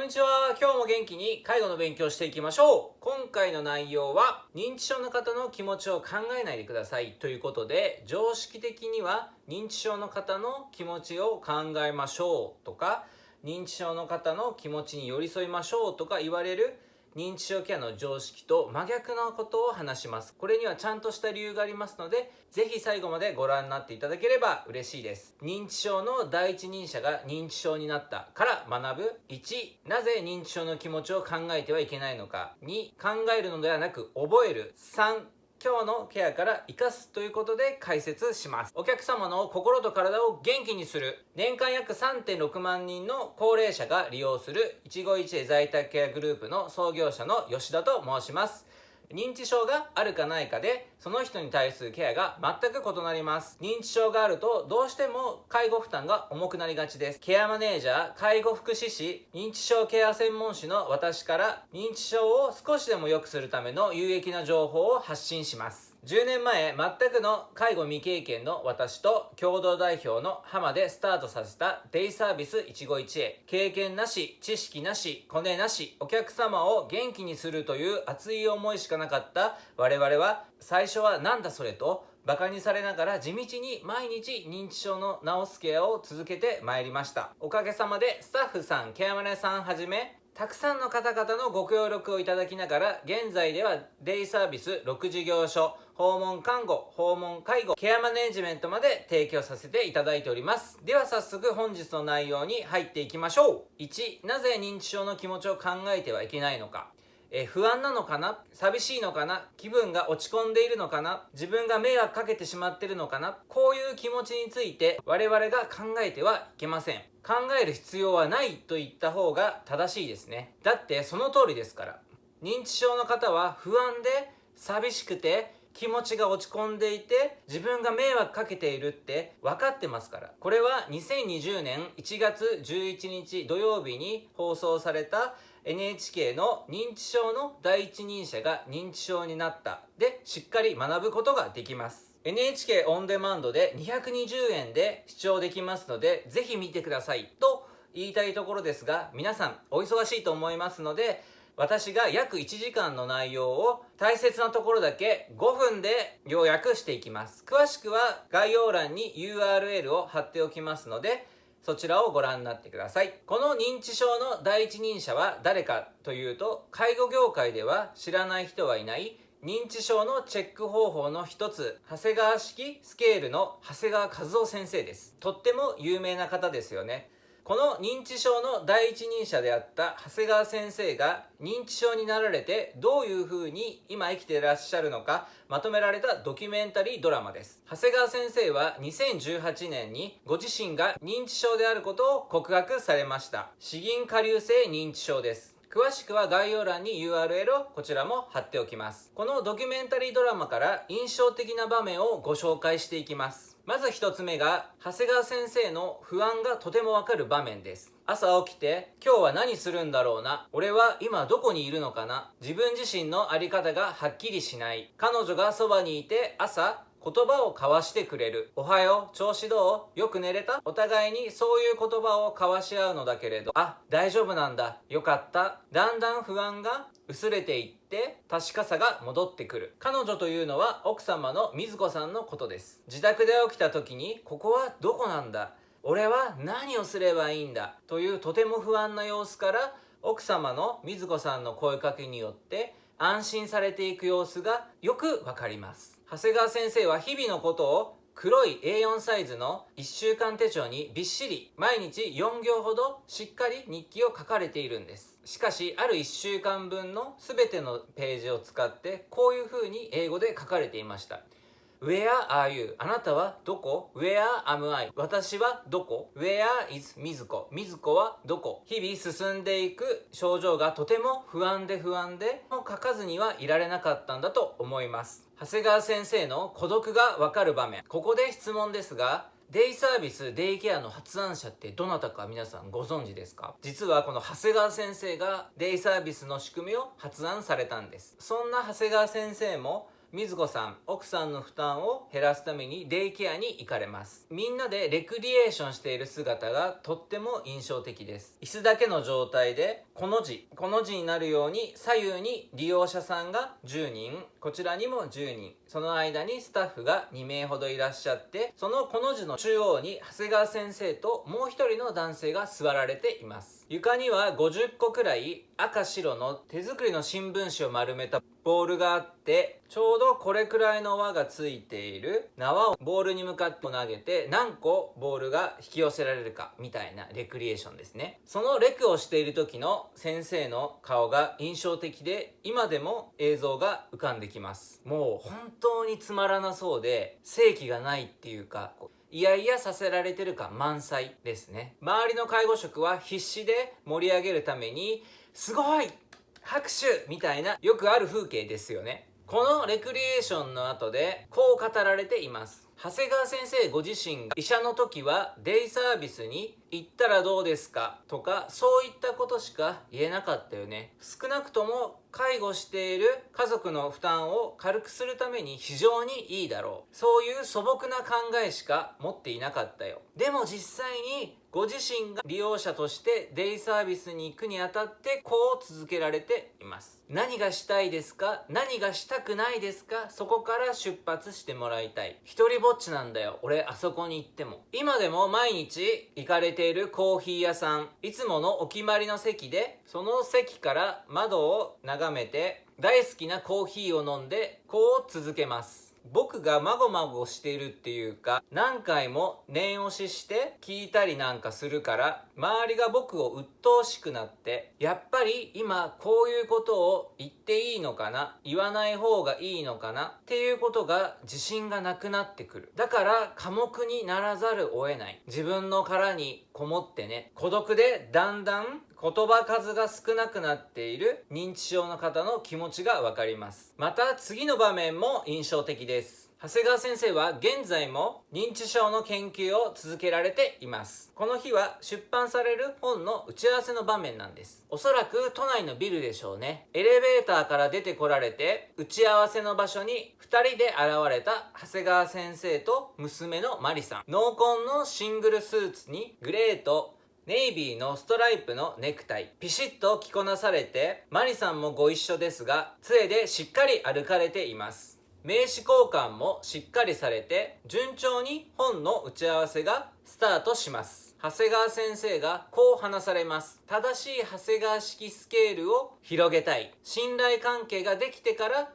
んにちは。今日も元気に介護の勉強していきましょう。今回の内容は認知症の方の気持ちを考えないでくださいということで、常識的には認知症の方の気持ちを考えましょうとか、認知症の方の気持ちに寄り添いましょうとか言われる認知症ケアの常識と真逆のことを話します。これにはちゃんとした理由がありますので、ぜひ最後までご覧になっていただければ嬉しいです。認知症の第一人者が認知症になったから学ぶ。1、なぜ認知症の気持ちを考えてはいけないのか。2、考えるのではなく覚える。3、今日のケアから生かすということで解説します。お客様の心と体を元気にする。年間約 3.6 万人の高齢者が利用する一期一会在宅ケアグループの創業者の吉田と申します。認知症があるかないかでその人に対するケアが全く異なります。認知症があるとどうしても介護負担が重くなりがちです。ケアマネージャー、介護福祉士、認知症ケア専門士の私から認知症を少しでも良くするための有益な情報を発信します。10年前、全くの介護未経験の私と共同代表の浜でスタートさせたデイサービス一期一会。経験なし、知識なし、コネなし、お客様を元気にするという熱い思いしかなかった我々は、最初はなんだそれとバカにされながら地道に毎日認知症の治すケアを続けてまいりました。おかげさまでスタッフさん、ケアマネさんはじめたくさんの方々のご協力をいただきながら、現在ではデイサービス6事業所、訪問看護、訪問介護、ケアマネージメントまで提供させていただいております。では早速本日の内容に入っていきましょう。1、なぜ認知症の気持ちを考えてはいけないのか。不安なのかな、寂しいのかな、気分が落ち込んでいるのかな、自分が迷惑かけてしまっているのかな、こういう気持ちについて我々が考えてはいけません。考える必要はないと言った方が正しいですね。だってその通りですから。認知症の方は不安で寂しくて気持ちが落ち込んでいて自分が迷惑かけているって分かってますから。これは2020年1月11日土曜日に放送されたNHK の認知症の第一人者が認知症になったでしっかり学ぶことができます。 NHK オンデマンドで220円で視聴できますので、ぜひ見てくださいと言いたいところですが、皆さんお忙しいと思いますので、私が約1時間の内容を大切なところだけ5分で要約していきます。詳しくは概要欄に URL を貼っておきますので、そちらをご覧になってください。この認知症の第一人者は誰かというと、介護業界では知らない人はいない認知症のチェック方法の一つ、長谷川式スケールの長谷川和夫先生です。とっても有名な方ですよね。この認知症の第一人者であった長谷川先生が認知症になられてどういう風に今生きていらっしゃるのかまとめられたドキュメンタリードラマです。長谷川先生は2018年にご自身が認知症であることを告白されました。詩吟下流性認知症です。詳しくは概要欄に URL をこちらも貼っておきます。このドキュメンタリードラマから印象的な場面をご紹介していきます。まず一つ目が長谷川先生の不安がとてもわかる場面です。朝起きて今日は何するんだろうな、俺は今どこにいるのかな、自分自身の在り方がはっきりしない、彼女がそばにいて朝言葉を交わしてくれる、おはよう、調子どう、よく寝れた、お互いにそういう言葉を交わし合うのだけれど、あ、大丈夫なんだ、よかった、だんだん不安が薄れていって確かさが戻ってくる。彼女というのは奥様の水子さんのことです。自宅で起きた時に、ここはどこなんだ、俺は何をすればいいんだというとても不安な様子から、奥様の水子さんの声かけによって安心されていく様子がよくわかります。長谷川先生は日々のことを黒い A4 サイズの1週間手帳にびっしり毎日4行ほどしっかり日記を書かれているんです。しかしある1週間分の全てのページを使ってこういう風に英語で書かれていました。Where are you? あなたはどこ？ Where am I? 私はどこ？ Where is みずこ？みずこはどこ？日々進んでいく症状がとても不安で書かずにはいられなかったんだと思います。長谷川先生の孤独がわかる場面。ここで質問ですが、デイサービス、デイケアの発案者ってどなたか皆さんご存知ですか？実はこの長谷川先生がデイサービスの仕組みを発案されたんです。そんな長谷川先生も水子さん、奥さんの負担を減らすためにデイケアに行かれます。みんなでレクリエーションしている姿がとっても印象的です。椅子だけの状態でこの字になるように左右に利用者さんが10人、こちらにも10人、その間にスタッフが2名ほどいらっしゃって、そのこの字の中央に長谷川先生ともう一人の男性が座られています。床には50個くらい赤白の手作りの新聞紙を丸めたボールがあって、ちょうどこれくらいの輪がついている縄をボールに向かって投げて何個ボールが引き寄せられるかみたいなレクリエーションですね。そのレクをしている時の先生の顔が印象的で、今でも映像が浮かんできます。もう本当につまらなそうで正気がないっていうか、いやいやさせられてる感満載ですね。周りの介護職は必死で盛り上げるためにすごい拍手みたいなよくある風景ですよね。このレクリエーションの後でこう語られています。長谷川先生ご自身が医者の時はデイサービスに行ったらどうですかとか、そういったことしか言えなかったよね。少なくとも介護している家族の負担を軽くするために非常にいいだろう、そういう素朴な考えしか持っていなかったよ。でも実際にご自身が利用者としてデイサービスに行くにあたってこう続けられています。何がしたいですか、何がしたくないですか、そこから出発してもらいたい。一人ぼっちなんだよ俺、あそこに行っても。今でも毎日行かれているコーヒー屋さん、いつものお決まりの席で、その席から窓を眺めて大好きなコーヒーを飲んでこう続けます。僕がまごまごしているっていうか、何回も念押しして聞いたりなんかするから、周りが僕を鬱陶しくなって、やっぱり今こういうことを言っていいのかな、言わない方がいいのかなっていうことが自信がなくなってくる。だから寡黙にならざるを得ない。自分の殻にこもってね、孤独でだんだん言葉数が少なくなっている認知症の方の気持ちがわかります。また次の場面も印象的です。長谷川先生は現在も認知症の研究を続けられています。この日は出版される本の打ち合わせの場面なんです。おそらく都内のビルでしょうね。エレベーターから出てこられて、打ち合わせの場所に2人で現れた長谷川先生と娘のマリさん。濃紺のシングルスーツにグレーとネイビーのストライプのネクタイ、ピシッと着こなされて、マリさんもご一緒ですが、杖でしっかり歩かれています。名刺交換もしっかりされて、順調に本の打ち合わせがスタートします。長谷川先生がこう話されます。正しい長谷川式スケールを広げたい。信頼関係ができてから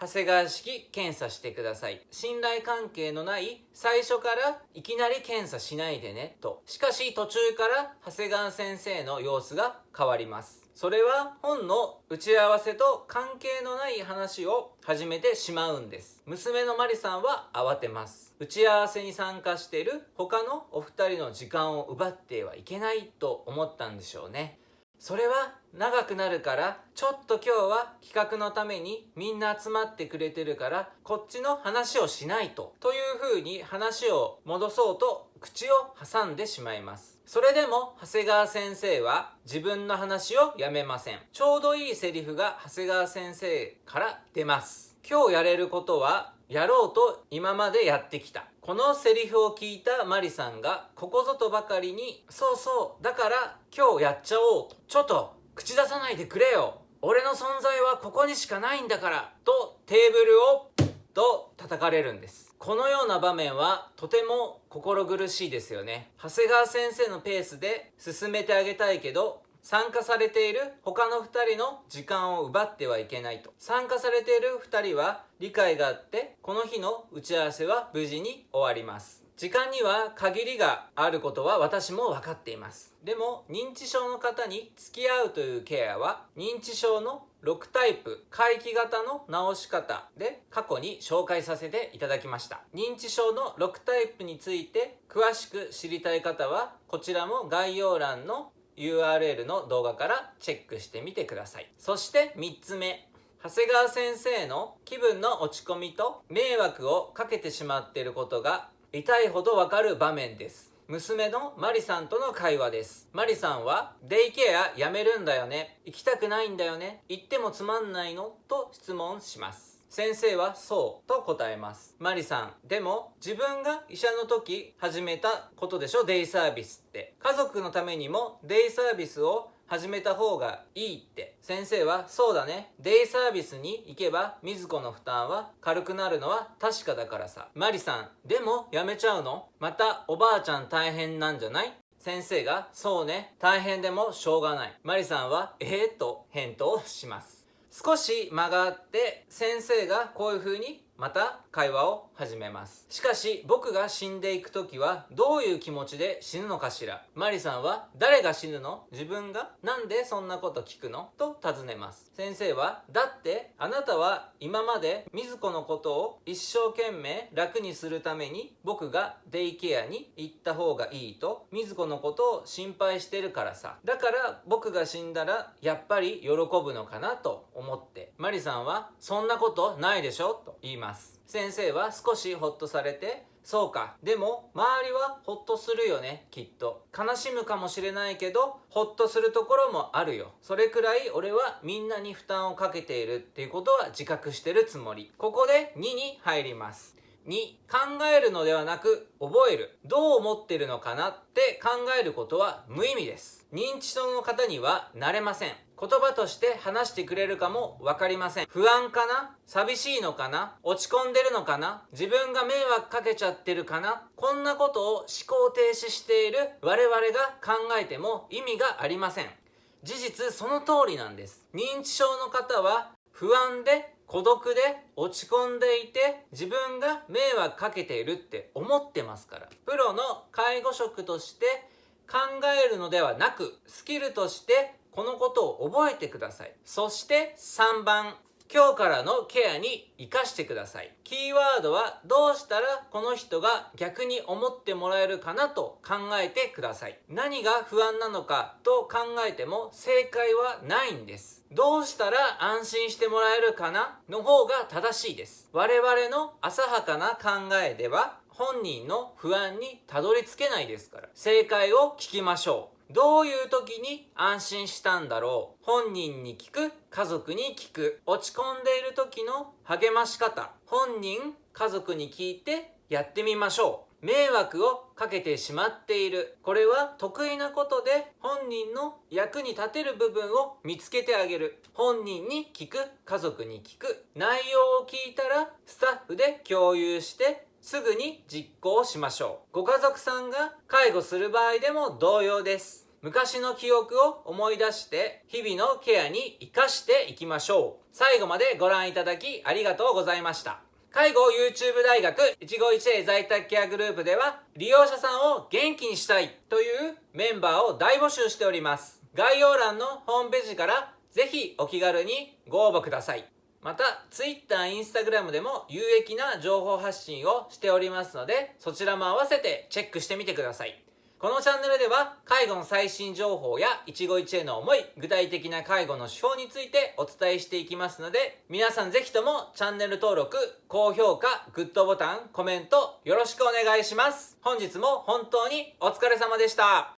長谷川式検査してください。信頼関係のない最初からいきなり検査しないでねと。しかし途中から長谷川先生の様子が変わります。それは本の打ち合わせと関係のない話を始めてしまうんです。娘のマリさんは慌てます。打ち合わせに参加している他のお二人の時間を奪ってはいけないと思ったんでしょうね。それは長くなるから、ちょっと今日は企画のためにみんな集まってくれてるからこっちの話をしないというふうに話を戻そうと口を挟んでしまいます。それでも長谷川先生は自分の話をやめません。ちょうどいいセリフが長谷川先生から出ます。今日やれることはやろうと今までやってきた。このセリフを聞いたマリさんがここぞとばかりに、そうそうだから今日やっちゃおうと、ちょっと口出さないでくれよ、俺の存在はここにしかないんだからとテーブルをと叩かれるんです。このような場面はとても心苦しいですよね。長谷川先生のペースで進めてあげたいけど、参加されている他の2人の時間を奪ってはいけないと。参加されている2人は理解があって、この日の打ち合わせは無事に終わります。時間には限りがあることは私も分かっています。でも認知症の方に付き合うというケアは認知症の6タイプ回帰型の治し方で過去に紹介させていただきました。認知症の6タイプについて詳しく知りたい方はこちらも概要欄の URL の動画からチェックしてみてください。そして3つ目、長谷川先生の気分の落ち込みと迷惑をかけてしまっていることが痛いほどわかる場面です。娘のマリさんとの会話です。マリさんはデイケアやめるんだよね、行きたくないんだよね、行ってもつまんないのと質問します。先生はそうと答えます。マリさん、でも自分が医者の時始めたことでしょ、デイサービスって。家族のためにもデイサービスを始めた方がいいって。先生はそうだね、デイサービスに行けば水子の負担は軽くなるのは確かだからさ。マリさん、でもやめちゃうの？またおばあちゃん大変なんじゃない？先生がそうね、大変でもしょうがない。マリさんはと返答します。少し間があって先生がこういう風にまた会話を始めます。しかし僕が死んでいく時はどういう気持ちで死ぬのかしら。マリさんは誰が死ぬの？自分が？なんでそんなこと聞くの？と尋ねます。先生はだってあなたは今まで水子のことを一生懸命楽にするために僕がデイケアに行った方がいいと水子のことを心配してるからさ。だから僕が死んだらやっぱり喜ぶのかなと思って。マリさんはそんなことないでしょと言います。先生は少しほっとされて、そうか、でも周りはほっとするよね、きっと。悲しむかもしれないけどほっとするところもあるよ。それくらい俺はみんなに負担をかけているっていうことは自覚してるつもり。ここで2に入ります。2、考えるのではなく覚える。どう思ってるのかなって考えることは無意味です。認知症の方にはなれません。言葉として話してくれるかも分かりません。不安かな？寂しいのかな？落ち込んでるのかな？自分が迷惑かけちゃってるかな？こんなことを思考停止している我々が考えても意味がありません。事実その通りなんです。認知症の方は不安で孤独で落ち込んでいて自分が迷惑かけているって思ってますから。プロの介護職として考えるのではなくスキルとしてこのことを覚えてください。そして3番、今日からのケアに生かしてください。キーワードはどうしたらこの人が逆に思ってもらえるかなと考えてください。何が不安なのかと考えても正解はないんです。どうしたら安心してもらえるかなの方が正しいです。我々の浅はかな考えでは本人の不安にたどり着けないですから。正解を聞きましょう。どういう時に安心したんだろう？本人に聞く、家族に聞く。落ち込んでいる時の励まし方、本人、家族に聞いてやってみましょう。迷惑をかけてしまっている。これは得意なことで本人の役に立てる部分を見つけてあげる。本人に聞く、家族に聞く。内容を聞いたらスタッフで共有してすぐに実行しましょう。ご家族さんが介護する場合でも同様です。昔の記憶を思い出して日々のケアに生かしていきましょう。最後までご覧いただきありがとうございました。介護 YouTube 大学一期一会在宅ケアグループでは利用者さんを元気にしたいというメンバーを大募集しております。概要欄のホームページからぜひお気軽にご応募ください。また Twitter、Instagram でも有益な情報発信をしておりますのでそちらも合わせてチェックしてみてください。このチャンネルでは介護の最新情報や一期一会の思い、具体的な介護の手法についてお伝えしていきますので皆さんぜひともチャンネル登録、高評価、グッドボタン、コメントよろしくお願いします。本日も本当にお疲れ様でした。